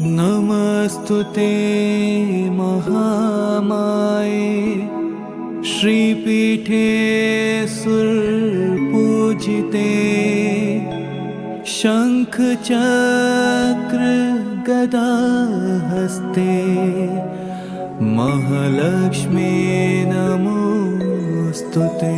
नमस्तुते महामाये श्रीपीठे सुरपूजिते शंख चक्र गदा हस्ते महालक्ष्मी नमोस्तुते।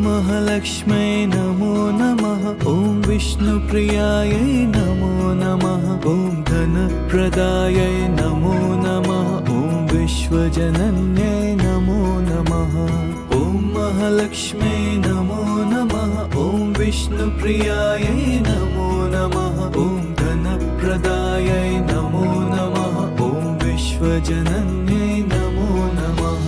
महालक्ष्मै नमो नमः। ॐ विष्णुप्रियायै नमो नमः। ॐ धनप्रदायै नमो नमः। ॐ विश्वजनन्यै नमो नमः। ॐ महालक्ष्मै नमो नमः। ॐ विष्णुप्रियायै नमो नमः। ॐ धनप्रदायै नमो नमः। ॐ विश्वजनन्यै नमो नमः।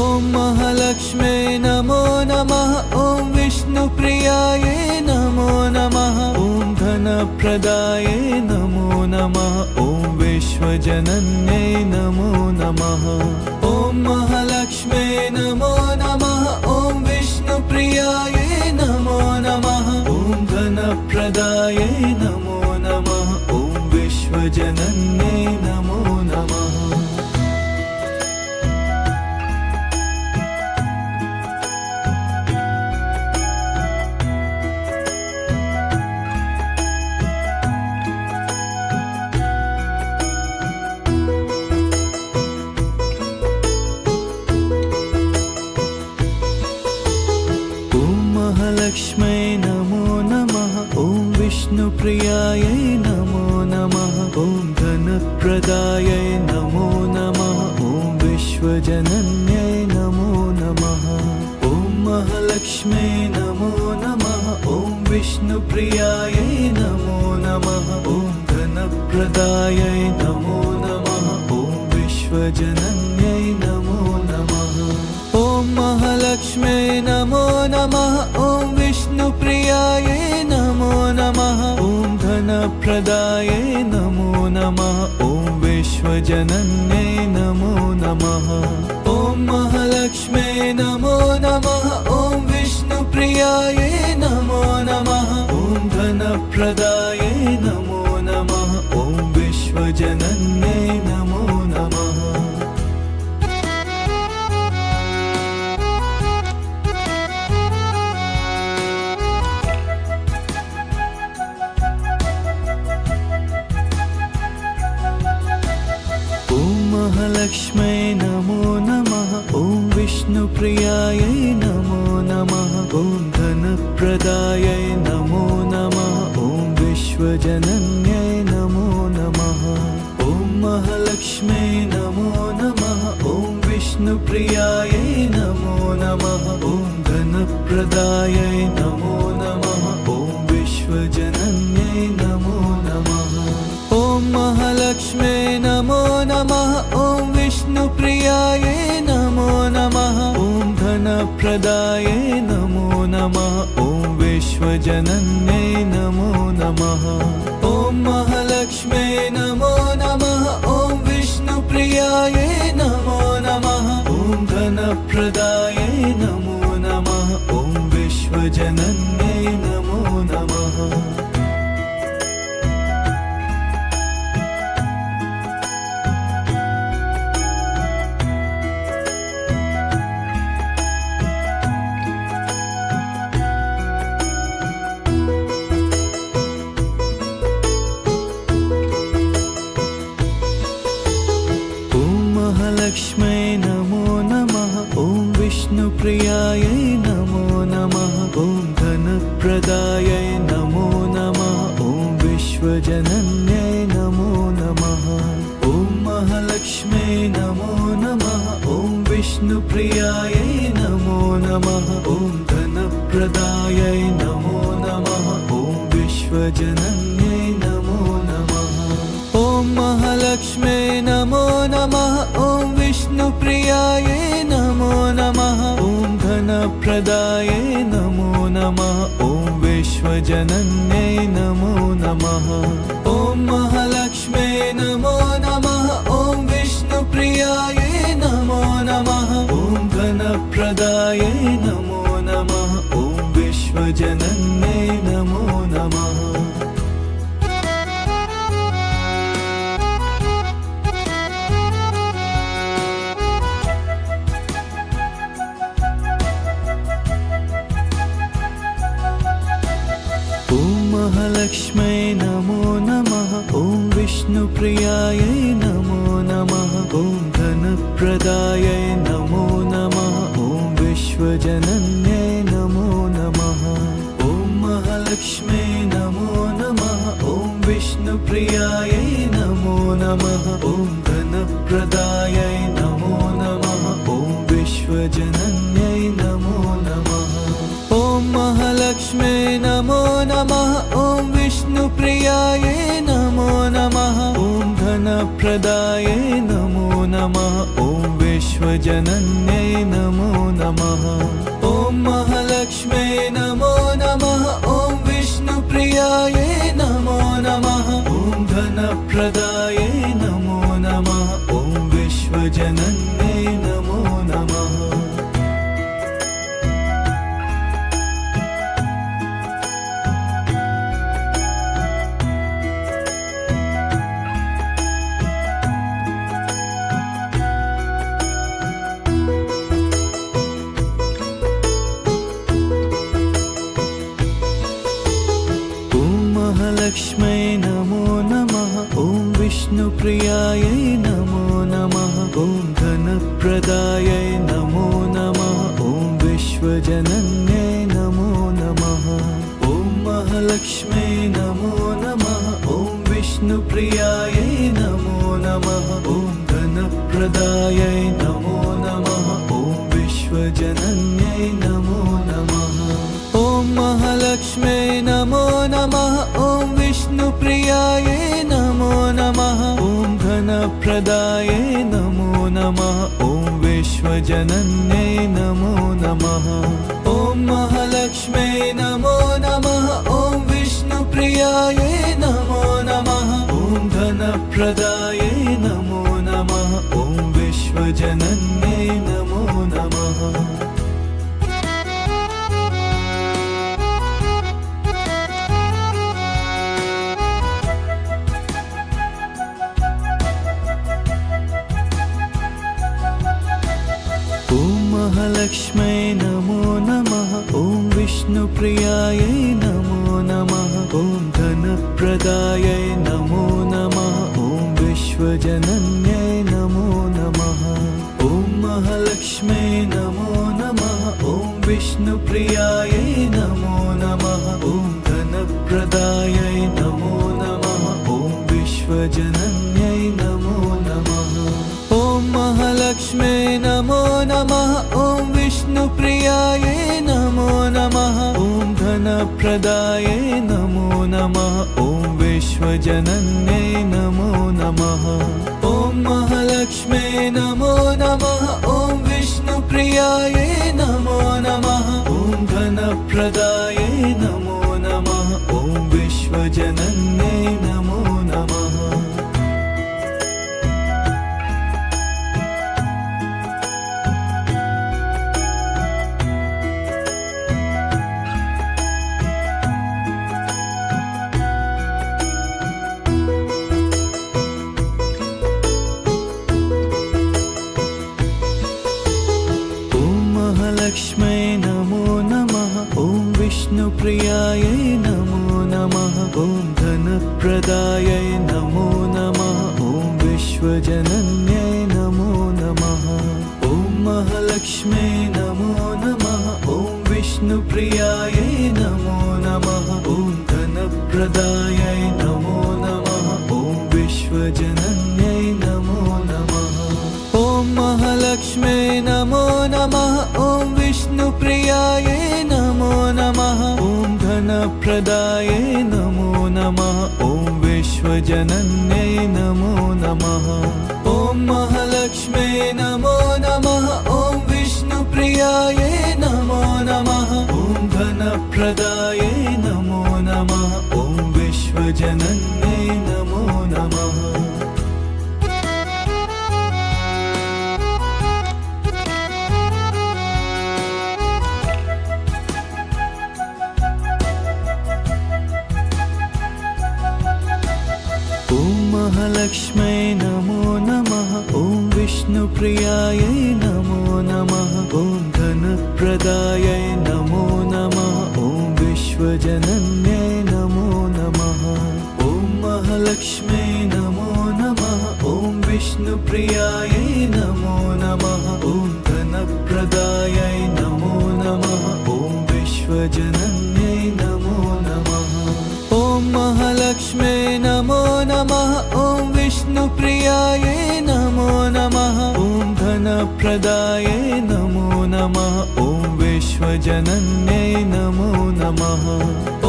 ॐ महालक्ष्मै नमो नमः। ॐ विष्णुप्रियायै नमो नमः। ॐ धनप्रदायै नमो नमः। ॐ विश्वजनन्यै नमो नमः। ॐ महालक्ष्मै नमो नमः। ॐ विष्णुप्रियायै नमो नमः। ॐ धनप्रदायै नमो नमः। ॐ विश्वजनन्यै नमो नमः। महालक्ष्मै नमो नमः। ॐ विष्णुप्रियायै नमो नमः। ॐ धनप्रदायै नमो नमः। ॐ विश्वजनन्यै नमो नमः। ॐ महालक्ष्मै नमो नमः। ॐ विष्णुप्रियायै नमो नमः। ॐ धनप्रदायै नमो नमः। ॐ विश्वजनन्यै नमो नमः। ॐ महालक्ष्मै नमो नमः। ॐ विष्णुप्रियायै नमो नमः। ॐ धनप्रदायै नमो नमः। ॐ विश्वजनन्यै नमो नमः। ॐ महालक्ष्मै नमो नमः। ॐ विष्णुप्रियायै नमो नमः। ॐ धनप्रदायै नमो नमः। ॐ विश्वजनन्यै नमो नमः। महालक्ष्मै नमो नमः। ॐ विष्णुप्रियायै नमो नमः। ॐ धनप्रदायै नमो नमः। ॐ विश्वजनन्यै नमो नमः। ॐ महालक्ष्मै नमो नमः। ॐ विष्णुप्रियायै नमो नमः। ॐ धनप्रदायै नमो नमः। ॐ विश्वजनन्यै नमो नमः। ॐ महालक्ष्मै नमो नमः। ॐ विष्णुप्रियायै नमो नमः। ॐ धनप्रदायै नमो नमः। ॐ विश्वजनन्यै नमो नमः। ॐ महालक्ष्मै नमो नमः। ॐ विष्णुप्रियायै नमो नमः। ॐ धनप्रदायै नमो नमः। ॐ विश्वजनन्यै नमो नमः। महालक्ष्मै नमो नमः। ॐ विष्णुप्रियायै नमो नमः। ॐ धनप्रदायै नमो नमः। ॐ विश्वजनन्यै नमो नमः। ॐ महालक्ष्मै नमो नमः। ॐ विष्णुप्रियायै नमो नमः। ॐ धनप्रदायै नमो नमः। ॐ विश्वजनन्यै नमो नमः। ॐ महालक्ष्मै नमो नमः। ॐ विष्णुप्रियायै धनप्रदायै नमो नमः ॐ विश्वजनन्यै नमो नमः ॐ महालक्ष्म्यै नमो नमः ॐ विष्णुप्रियायै नमो नमः ॐ धनप्रदायै नमो नमः ॐ विश्वजनन्यै नमो नमः महालक्ष्म्यै नमो नमः ॐ विष्णुप्रियायै नमो नमः ॐ धनप्रदायै नमो नमः ॐ विश्वजनन्यै नमो नमः ॐ महालक्ष्म्यै नमो नमः ॐ विष्णुप्रियायै नमो नमः ॐ धनप्रदायै नमो नमः ॐ विश्वजनन्यै नमो नमः ॐ महालक्ष्म्यै नमो नमः ॐ विष्णुप्रियायै नमो नमः ॐ धनप्रदायै नमो नमः ॐ विश्वजनन्यै नमो नमः ॐ महालक्ष्म्यै नमो नमः ॐ विष्णुप्रियायै नमो नमः ॐ धनप्रदायै नमो नमः ॐ विश्वजनन्यै नमो नमः महालक्ष्म्यै नमो नमः ॐ विष्णुप्रियायै नमो नमः ॐ धनप्रदायै नमो नमः ॐ विश्वजनन्यै नमो नमः ॐ महालक्ष्म्यै नमो नमः ॐ विष्णुप्रियायै नमो नमः ॐ धनप्रदायै नमो नमः ॐ विश्वजनन्यै नमो नमः ॐ महालक्ष्म्यै नमो नमः ॐ विष्णुप्रियायै नमो नमः ॐ धनप्रदायै नमो नमः ॐ विश्वजनन्यै नमो नमः ॐ महालक्ष्म्यै नमो नमः ॐ विष्णुप्रियायै नमो नमः ॐ धनप्रदायै नमो नमः ॐ विश्वजनन्यै नमो नमः महालक्ष्म्यै नमो नमः ॐ विष्णुप्रियायै नमो नमः ॐ धनप्रदायै नमो नमः ॐ विश्वजनन्यै नमो नमः ॐ महालक्ष्म्यै नमो नमः ॐ विष्णुप्रियायै नमो नमः ॐ धनप्रदायै नमो नमः ॐ विश्वजनन्यै नमो नमः ॐ महालक्ष्म्यै नमो नमः ॐ विष्णुप्रियायै नमो नमः ॐ धनप्रदायै नमो नमः ॐ विश्वजनन्यै नमो नमः ॐ महालक्ष्म्यै नमो नमः ॐ विष्णुप्रियायै नमो नमः ॐ धनप्रदायै नमो नमः ॐ विश्वजनन्यै नमो नमः महालक्ष्म्यै नमो नमः ॐ विष्णुप्रियायै नमो नमः ॐ धनप्रदायै नमो नमः ॐ विश्वजनन्यै नमो नमः ॐ महालक्ष्म्यै नमो नमः ॐ विष्णुप्रियायै नमो नमः ॐ धनप्रदायै नमो नमः ॐ विश्वजनन्यै नमो नमः ॐ महालक्ष्म्यै नमो नमः ॐ विष्णुप्रियायै नमो नमः ॐ धनप्रदायै नमो नमः ॐ विश्वजनन्यै नमो नमः ॐ महालक्ष्म्यै नमो नमः ॐ विष्णुप्रियायै नमो नमः नमः ॐ धनप्रदायै नमो नमः ॐ विश्वजनन्यै नमो नमः महालक्ष्मै नमो नमः ॐ विष्णुप्रियायै नमो नमः ॐ धनप्रदायै नमो नमः ॐ विश्वजनन्यै नमो नमः ॐ महालक्ष्मै नमो नमः ॐ विष्णुप्रियायै नमो नमः ॐ धनप्रदायै नमो नमः ॐ विश्वजनन्यै नमो नमः ॐ महालक्ष्मै नमो नमः ॐ विष्णुप्रियायै नमो नमः ॐ धनप्रदायै नमो नमः ॐ विश्वजनन्यै नमो नमः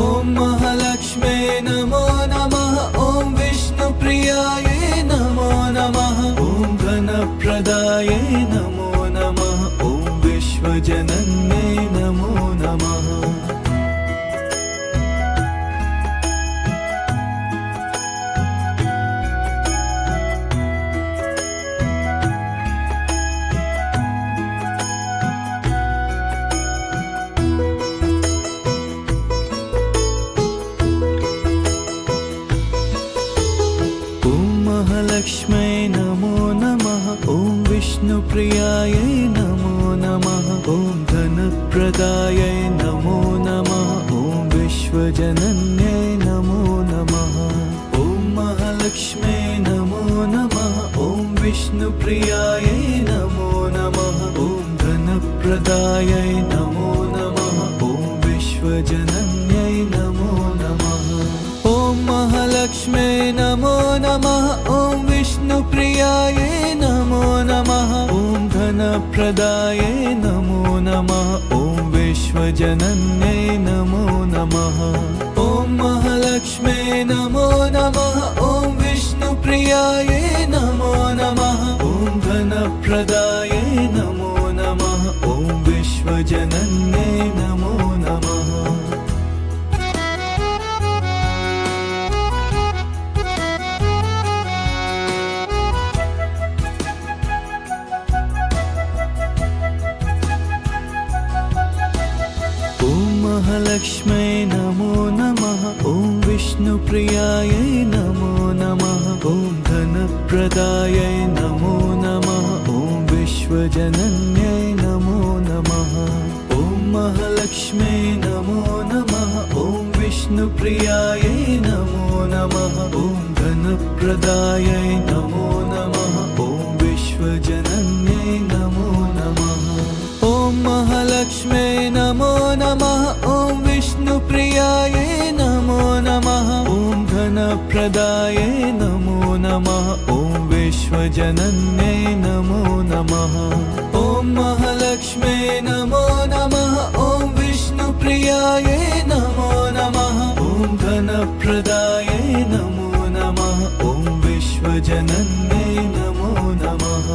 ॐ महालक्ष्मै नमो नमः ॐ विष्णुप्रियायै नमो नमः ॐ धनप्रदायै नमो नमः ॐ विश्वजनन्यै नमो नमः महालक्ष्मै नमो नमः ॐ विष्णुप्रियायै नमो नमः ॐ धनप्रदायै नमो नमः ॐ विश्वजनन्यै नमो नमः ॐ महालक्ष्मै नमो नमः ॐ विष्णुप्रियायै नमो नमः ॐ धनप्रदायै नमो नमः ॐ विश्वजनन्यै नमो नमः ॐ महालक्ष्मै नमो नमः ॐ विष्णुप्रियायै नमो नमः ॐ धनप्रदायै नमो नमः ॐ विश्वजनन्यै नमो नमः ॐ महालक्ष्मै नमो नमः ॐ विष्णुप्रियायै नमो नमः ॐ धनप्रदायै नमो नमः ॐ विश्वजनन्यै नमो नमः महालक्ष्मै नमो नमः ॐ विष्णुप्रियायै नमो नमः ॐ धनप्रदायै नमो नमः ॐ विश्वजनन्यै नमो नमः ॐ महालक्ष्मै नमो नमः ॐ विष्णुप्रियायै नमो नमः ॐ धनप्रदायै नमो नमः ॐ विश्वजनन्यै नमो नमः ॐ महालक्ष्मै नमो नमः ॐ विष्णुप्रियायै नमो नमः ॐ धनप्रदायै नमो नमः ॐ विश्वजनन्यै नमो नमः ॐ महालक्ष्मै नमो नमः ॐ विष्णुप्रियायै नमो नमः ॐ धनप्रदायै नमो नमः ॐ विश्वजनन्यै नमो नमः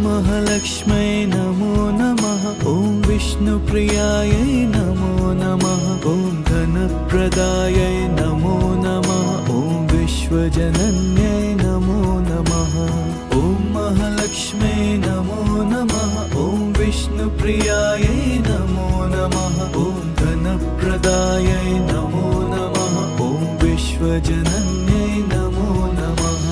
महालक्ष्मै नमो नमः ॐ विष्णुप्रियायै नमो नमः ॐ धनप्रदायै नमो नमः ॐ विश्वजनन्यै नमो नमः ॐ महालक्ष्मै नमो नमः ॐ विष्णुप्रियायै नमो नमः ॐ धनप्रदायै नमो नमः ॐ विश्वजनन्यै नमो नमः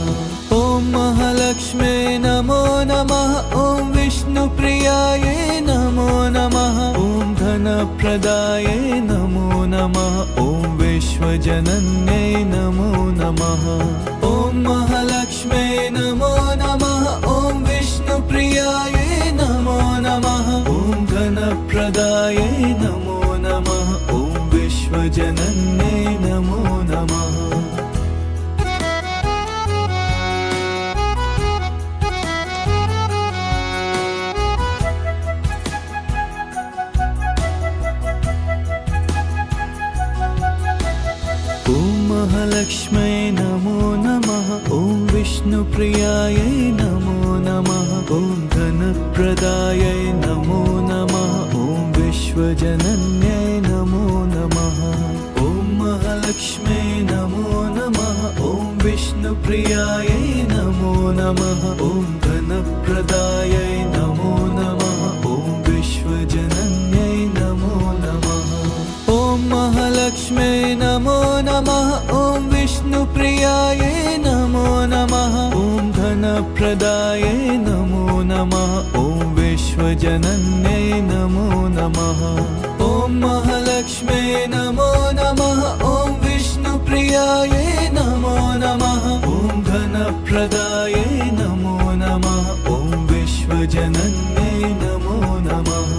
ॐ महालक्ष्मै नमो नमः ॐ विष्णुप्रियायै नमो नमः ॐ धनप्रदायै नमो नमः ॐ विश्वजनन्यै नमो नमः ॐ महालक्ष्मै नमो नमः ॐ विष्णुप्रियायै नमो नमः ॐ धनप्रदायै नमो नमः ॐ विश्वजनन्यै नमो नमः महालक्ष्म्यै नमो नमः। ॐ विष्णुप्रियायै नमो नमः। ॐ धनप्रदायै नमो नमः। ॐ विश्वजनन्यै नमो नमः। ॐ महालक्ष्म्यै नमो नमः। ॐ विष्णुप्रियायै नमो नमः। ॐ धनप्रदायै नमो नमः। ॐ विश्वजनन्यै नमो नमः। ॐ महालक्ष्म्यै नमो नमः। ॐ विष्णुप्रियायै नमो नमः। ॐ धनप्रदायै नमो नमः। ॐ विश्वजनन्यै नमो नमः। ॐ महालक्ष्म्यै नमो नमः। ॐ विष्णुप्रियायै नमो नमः। ॐ धनप्रदायै नमो नमः। ॐ विश्वजनन्यै नमो नमः।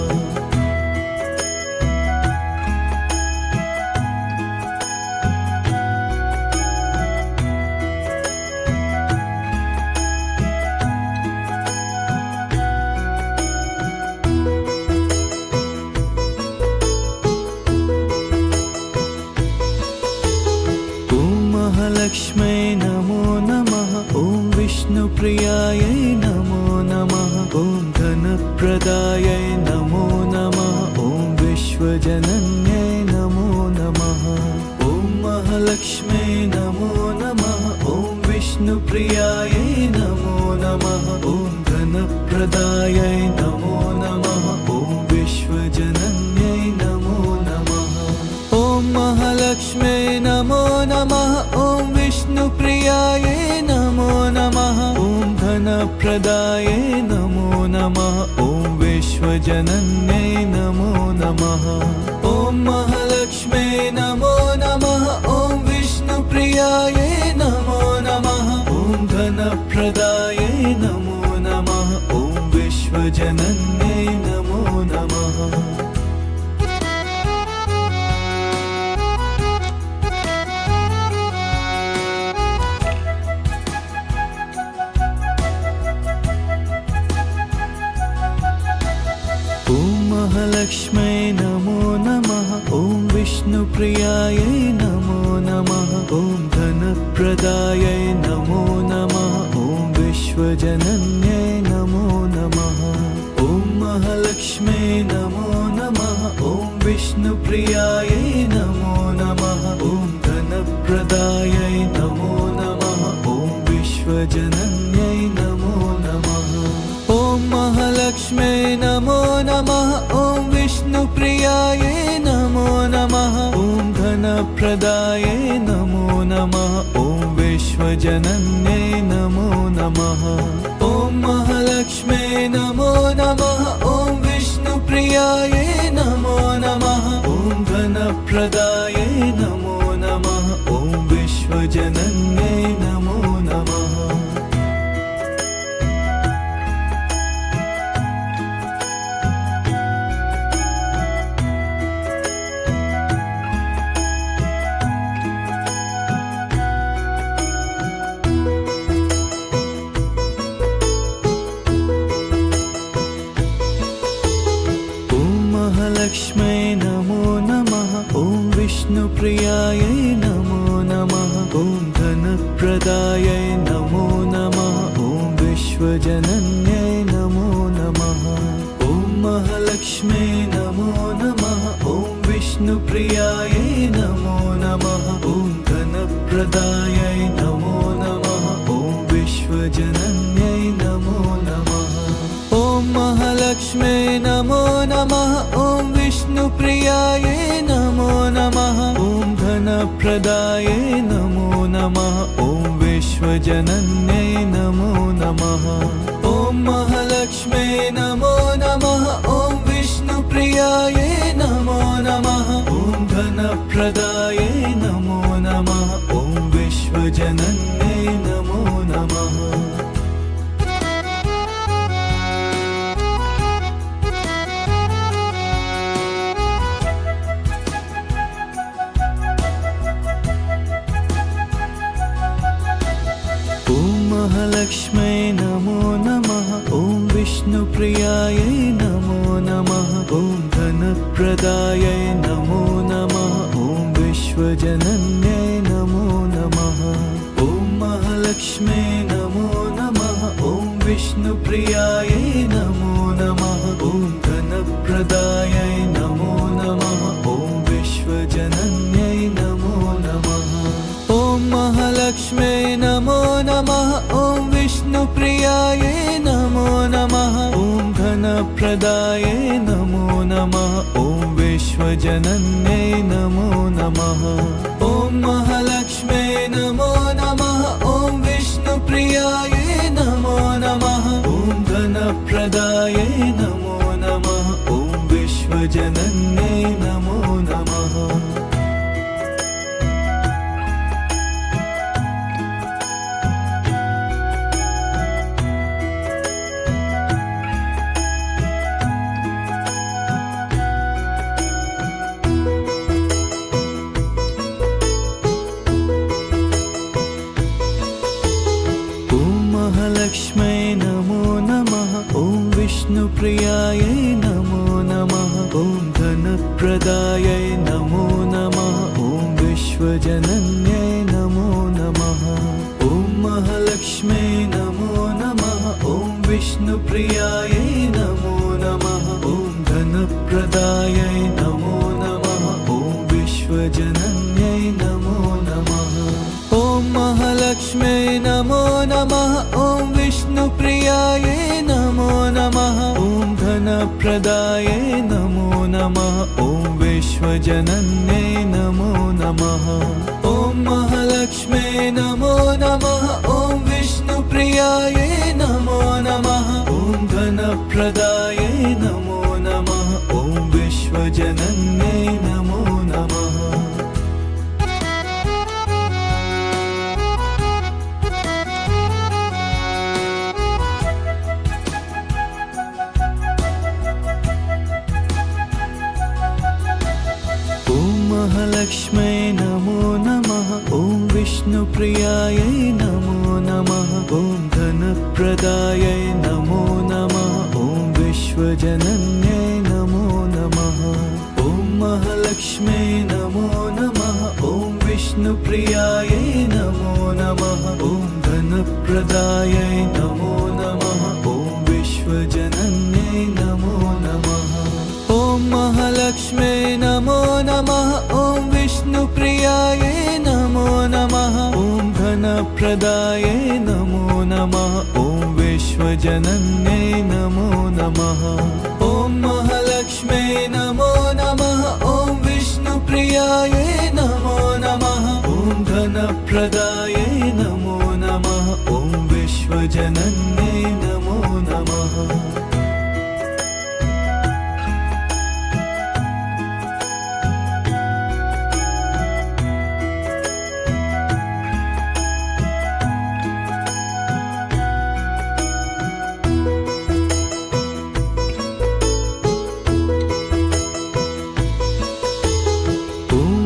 महालक्ष्म्यै नमो नमः। ॐ विष्णुप्रियायै नमो नमः। ॐ धनप्रदायै नमो नमः। ॐ विश्वजनन्यै नमो नमः। ॐ महालक्ष्म्यै नमो नमः। ॐ विष्णुप्रियायै नमो नमः। ॐ धनप्रदायै नमो नमः। ॐ विश्वजनन्यै नमो नमः। ॐ महालक्ष्म्यै नमो नमः। ॐ विष्णुप्रियायै नमो नमः। ॐ धनप्रदायै नमो नमः। ॐ विश्वजनन्यै नमो नमः। ॐ महालक्ष्म्यै नमो नमः। ॐ विष्णुप्रियायै नमो नमः। ॐ धनप्रदायै नमो नमः। ॐ विश्वजनन्यै नमो नमः। महालक्ष्म्यै नमो नमः। ॐ विष्णुप्रियायै नमो नमः। ॐ धनप्रदायै नमो नमः। ॐ विश्वजनन्यै नमो नमः। ॐ महालक्ष्म्यै नमो नमः। ॐ विष्णुप्रियायै नमो नमः। ॐ धनप्रदायै नमो नमः। ॐ विश्वजनन्यै नमो नमः। ॐ महालक्ष्म्यै नमो नमः। ॐ विष्णुप्रियायै नमो नमः। ॐ धनप्रदायै नमो नमः। ॐ विश्वजनन्यै नमो नमः। ॐ महालक्ष्म्यै नमो नमः। ॐ विष्णुप्रियायै नमो नमः। ॐ धनप्रदायै नमो नमः। ॐ विश्वजनन्यै नमो नमः। महालक्ष्म्यै नमो नमः। ॐ विष्णुप्रियायै नमो नमः। ॐ धनप्रदायै नमो नमः। ॐ विश्वजनन्यै नमो नमः। ॐ महालक्ष्म्यै नमो नमः। ॐ विष्णुप्रियायै नमो नमः। ॐ धनप्रदायै नमो नमः। ॐ विश्वजनन्यै नमो नमः। ॐ महालक्ष्म्यै नमो नमः। ॐ विष्णुप्रियायै नमो नमः। ॐ धनप्रदायै नमो नमः। ॐ विश्वजनन्यै नमो नमः। ॐ महालक्ष्म्यै नमो नमः। ॐ विष्णुप्रियायै नमो नमः। ॐ धनप्रदायै नमो नमः। ॐ विश्वजनन्यै नमो नमः। महालक्ष्म्यै नमो नमः। ॐ विष्णुप्रियायै नमो नमः। ॐ धनप्रदायै नमो नमः। ॐ विश्वजनन्यै नमो महालक्ष्मे नमो नमः ॐ विष्णुप्रियायै नमो नमः ॐ धनप्रदायै नमो नमः ॐ विश्वजनन्यै नमो नमः ॐ महालक्ष्मे नमो नमः ॐ विष्णुप्रियायै नमो नमः ॐ धनप्रदायै नमो नमः ॐ विश्वजनन्यै नमो नमः ॐ महालक्ष्मे नमो नमः ॐ विष्णुप्रियायै नमो नमः ॐ धनप्रदायै नमो नमः ॐ विश्वजनन्यै नमो नमः महालक्ष्मै नमो नमः ॐ विष्णुप्रियायै नमो नमः ॐ धनप्रदायै नमो नमः ॐ विश्वजनन्यै नमो नमः ॐ महालक्ष्मै नमो नमः ॐ विष्णुप्रियायै नमो नमः ॐ धनप्रदायै नमो नमः ॐ विश्वजनन्यै नमो नमः ॐ महालक्ष्मै नमो नमः ॐ विष्णुप्रियायै नमो नमः ॐ धनप्रदायै नमो नमः ॐ विश्वजनन्यै नमो नमः ॐ महालक्ष्मै नमो नमः ॐ विष्णुप्रियायै नमो नमः ॐ धनप्रदायै नमो नमः ॐ विश्वजनन्यै नमो नमः महालक्ष्मै नमो नमः ॐ विष्णुप्रियायै नमो नमः ॐ धनप्रदायै नमो नमः ॐ विश्वजनन्यै नमो नमः ॐ महालक्ष्मै नमो नमः ॐ विष्णुप्रियायै नमो नमः ॐ धनप्रदायै नमो नमः ॐ विश्वजनन्यै नमो नमः ॐ महालक्ष्मै नमो नमः ॐ विष्णुप्रियायै नमो नमः ॐ धनप्रदायै नमो नमः ॐ विश्वजनन्यै नमो नमः ॐ महालक्ष्मै नमो नमः ॐ विष्णुप्रियायै नमो नमः ॐ धनप्रदायै नमो नमः ॐ विश्वजनन्यै नमो नमः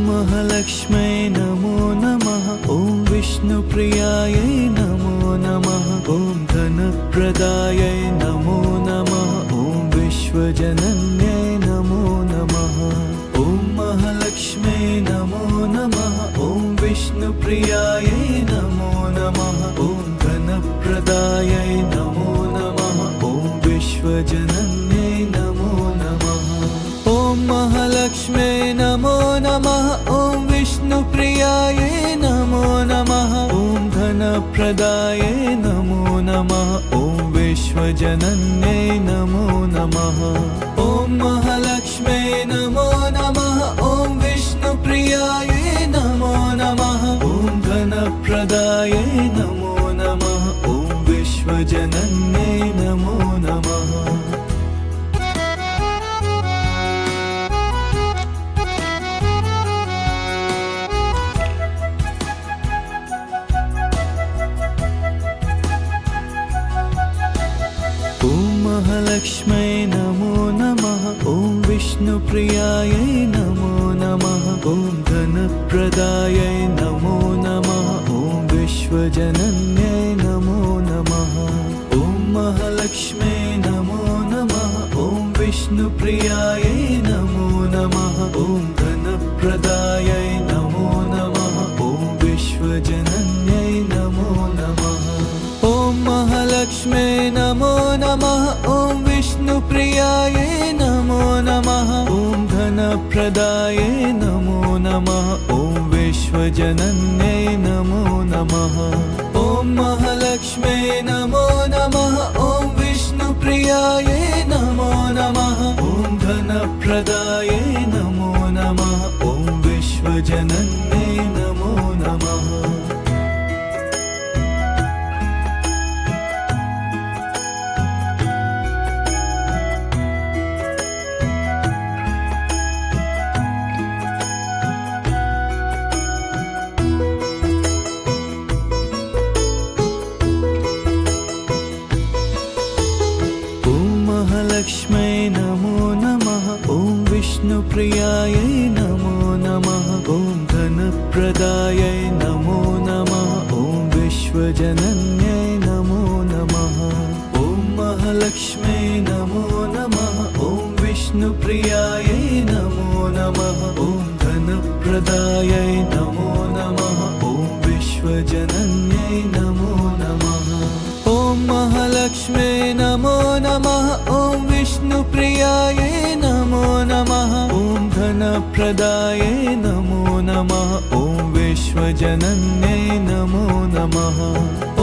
महालक्ष्मै नमो नमः ॐ विष्णुप्रियायै नमो नमः ॐ धनप्रदायै नमो नमः ॐ विश्वजनन्यै नमो नमः ॐ महालक्ष्मै नमो नमः ॐ विष्णुप्रियायै नमो नमः ॐ धनप्रदायै नमो नमः ॐ विश्वजनन्यै नमो नमः ॐ महालक्ष्मै नमो नमः ॐ विष्णुप्रियायै नमो नमः ॐ धनप्रदायै नमो नमः ॐ विश्वजनन्यै नमो नमः ॐ महालक्ष्मै नमो नमः ॐ विष्णुप्रियायै नमो नमः ॐ धनप्रदायै नमो नमः ॐ विश्वजनन्यै नमो नमः महालक्ष्मै नमो नमः ॐ विष्णुप्रियायै नमो नमः ॐ धनप्रदायै नमो नमः ॐ विश्वजनन्यै धनप्रदायै नमो नमः ॐ विश्वजनन्यै नमो नमः ॐ महालक्ष्म्यै नमो नमः ॐ विष्णुप्रियायै नमो नमः ॐ धनप्रदायै नमो नमः ॐ विश्वजनन्यै नमो नमः महालक्ष्म्यै नमो नमः ॐ विष्णुप्रियायै नमो नमः ॐ धनप्रदायै नमो नमः ॐ विश्वजनन्यै नमो नमः ॐ महालक्ष्म्यै नमो नमः ॐ विष्णुप्रियायै नमो नमः ॐ धनप्रदायै नमो नमः ॐ विश्वजनन्यै नमो नमः ॐ महालक्ष्म्यै नमो नमः ॐ विष्णुप्रियायै नमो नमः ॐ धनप्रदायै नमो नमः ॐ विश्वजनन्यै नमो नमः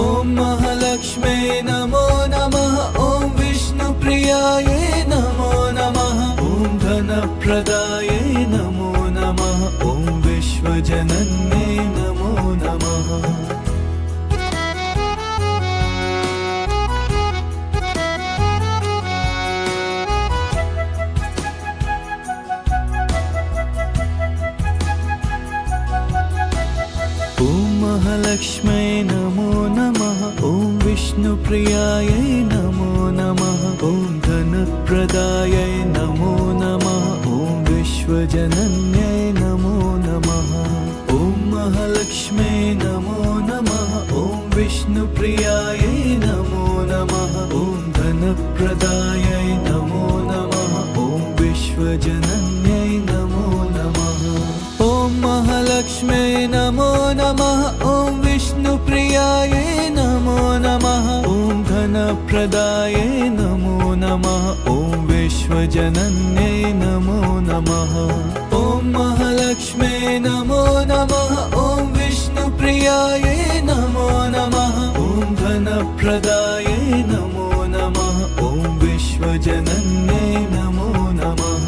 ॐ महालक्ष्म्यै नमो नमः ॐ विष्णुप्रियायै नमो नमः ॐ धनप्रदायै नमो नमः ॐ विश्वजनन्यै नमो नमः महालक्ष्म्यै नमो नमः ॐ विष्णुप्रियायै नमो नमः ॐ धनप्रदायै नमो नमः ॐ विश्वजनन्यै नमो नमः ॐ महालक्ष्म्यै नमो नमः ॐ विष्णुप्रियायै नमो नमः ॐ धनप्रदायै नमो नमः ॐ विश्वजनन्यै नमो नमः ॐ महालक्ष्म्यै नमो नमः ॐ विष्णुप्रियायै नमो नमः ॐ धनप्रदायै नमो नमः ॐ विश्वजनन्यै नमो नमः ॐ महालक्ष्म्यै नमो नमः ॐ विष्णुप्रियायै नमो नमः ॐ धनप्रदायै नमो नमः ॐ विश्वजनन्यै नमो नमः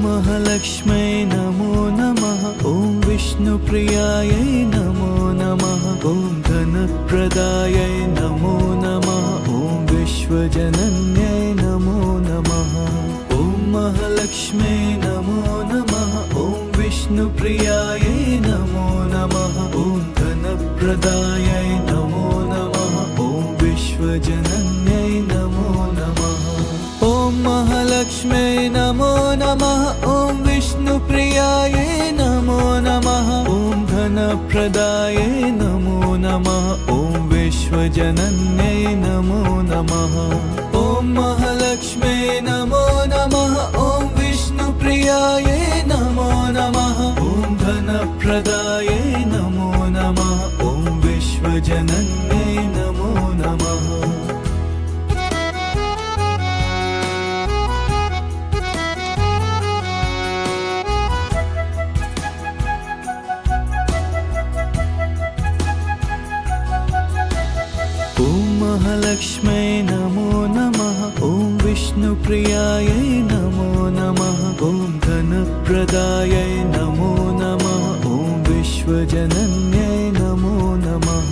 महालक्ष्म्यै नमो नमः ॐ विष्णुप्रियायै नमो नमः ॐ धनप्रदायै नमो नमः ॐ विश्वजनन्यै नमो नमः ॐ महालक्ष्म्यै नमो नमः ॐ विष्णुप्रियायै नमो नमः ॐ धनप्रदायै नमो नमः ॐ विश्वजनन्यै नमो नमः ॐ महालक्ष्म्यै नमो नमः ॐ विष्णुप्रियायै नमो नमः ॐ धनप्रदायै नमो नमः ॐ विश्वजनन्यै नमो नमः ॐ महालक्ष्म्यै नमो नमः ॐ विष्णुप्रियायै नमो नमः ॐ धनप्रदायै नमो नमः ॐ विश्वजनन्यै नमो नमः महालक्ष्म्यै नमो नमः ॐ विष्णुप्रियायै नमो नमः ॐ धनप्रदायै नमो नमः ॐ विश्वजनन्यै नमो नमः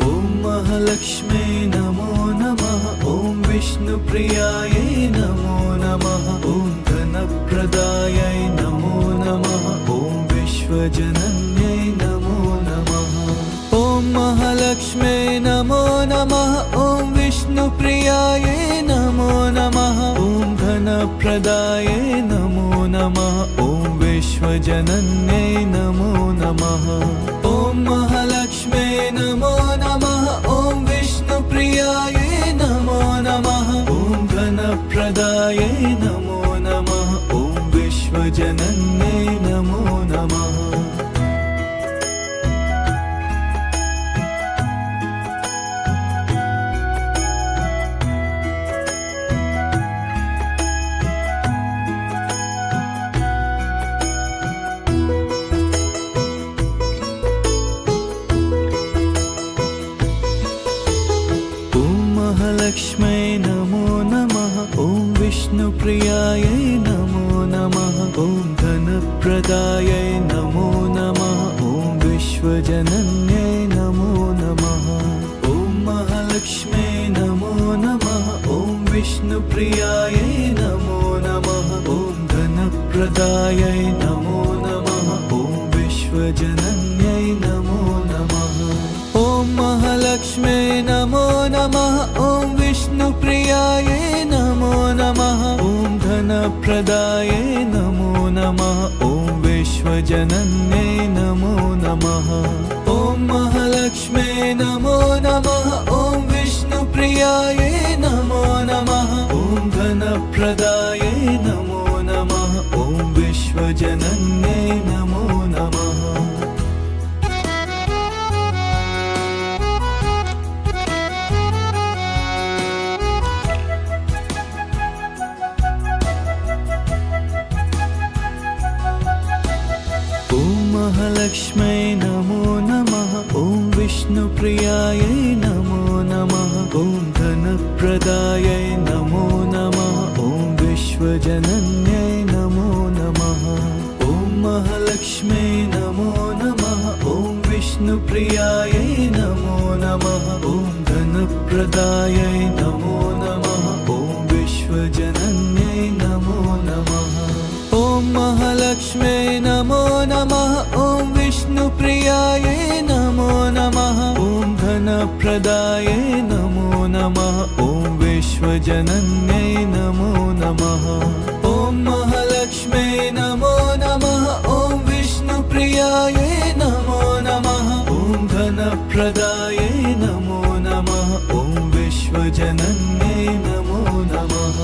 ॐ महालक्ष्म्यै नमो नमः ॐ विष्णुप्रियायै नमो नमः ॐ धनप्रदायै नमो नमः ॐ विश्वजनन्यै नमो नमः ॐ महालक्ष्म्यै नमो नमः ॐ विष्णुप्रियायै नमो नमः ॐ धनप्रदायै नमो नमः ॐ विश्वजनन्यै नमो नमः ॐ महालक्ष्म्यै नमो नमः ॐ विष्णुप्रियायै नमो नमः धनप्रदायै नमो नमः ॐ विश्वजनन्यै नमो नमः महालक्ष्म्यै नमो नमः ॐ विष्णुप्रियायै नमो नमः ॐ धनप्रदायै नमो नमः ॐ विश्वजनन्यै नमो नमः ॐ महालक्ष्म्यै नमो नमः ॐ विष्णुप्रियायै नमो नमः ॐ धनप्रदायै नमो नमः ॐ विश्वजनन्यै नमो नमः ॐ महालक्ष्म्यै नमो नमः ॐ विष्णुप्रियायै नमो नमः ॐ धनप्रदायै नमो नमः ॐ विश्वजनन्यै नमो नमः ॐ महालक्ष्म्यै नमो नमः ॐ विष्णुप्रियायै नमो नमः ॐ धनप्रदायै नमो नमः ॐ विश्वजनन्यै नमो नमः महालक्ष्म्यै नमो नमः ॐ विष्णुप्रियायै नमो नमः ॐ धनप्रदायै नमो नमः ॐ विश्वजनन्यै नमो नमः ॐ महालक्ष्म्यै नमो नमः ॐ विष्णुप्रियायै नमो नमः ॐ धनप्रदायै नमो नमः ॐ विश्वजनन्यै नमो नमः ॐ महालक्ष्म्यै नमो नमः ॐ विष्णुप्रियायै नमो नमः ॐ धनप्रदायै नमो नमः ॐ विश्वजनन्यै नमो नमः ॐ महालक्ष्म्यै नमो नमः ॐ विष्णुप्रियायै नमो नमः ॐ धनप्रदायै नमो नमः ॐ विश्वजनन्यै नमो नमः